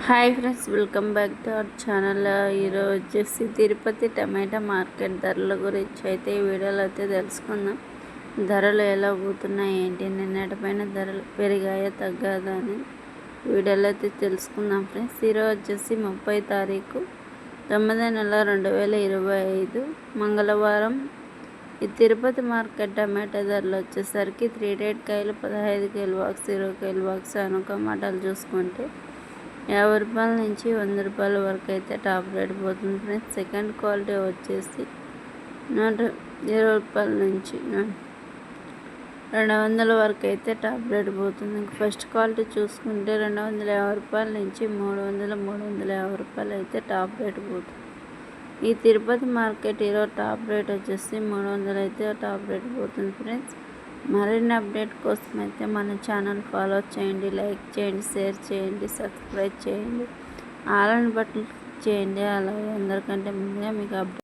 Hi friends, welcome back to our channel. ఈరోజు వచ్చేసి తిరుపతి టమాటా market ధరల గురించి అయితే ఈ వీడియోలో అయితే తెలుసుకుందాం. ధరలు ఎలా పోతున్నాయి ఏంటి, నిన్నటిపైన ధరలు పెరిగాయా తగ్గాదా అని వీడియోలో అయితే తెలుసుకుందాం ఫ్రెండ్స్. ఈరోజు వచ్చేసి 30 తారీఖు 9వ నెల 2025 మంగళవారం. ఈ తిరుపతి మార్కెట్ టమాటా ధరలు వచ్చేసరికి 3 రేట్ కాయలు 15 కేజీ బాక్స్, 20 కేజీ బాక్స్ టమాటాలు చూసుకుంటే 50 రూపాయల నుంచి 100 రూపాయల వరకు అయితే టాప్ రేట్ పోతుంది ఫ్రెండ్స్. సెకండ్ క్వాలిటీ వచ్చేసి 120 రూపాయల నుంచి 200 వరకు అయితే టాప్ రేట్ పోతుంది. ఫస్ట్ క్వాలిటీ చూసుకుంటే 250 రూపాయల నుంచి 350 రూపాయలు అయితే టాప్ రేట్ పోతుంది. ఈ తిరుపతి మార్కెట్ ఈరోజు టాప్ రేట్ వచ్చేసి 300 అయితే టాప్ రేట్ పోతుంది ఫ్రెండ్స్. మరిన్ని అప్డేట్ కోసం అయితే మన ఛానల్ ఫాలో చేయండి, లైక్ చేయండి, షేర్ చేయండి, సబ్స్క్రైబ్ చేయండి, ఆల్ బటన్ క్లిక్ చేయండి. అలాగే అందరికంటే ముందుగా మీకు అప్డేట్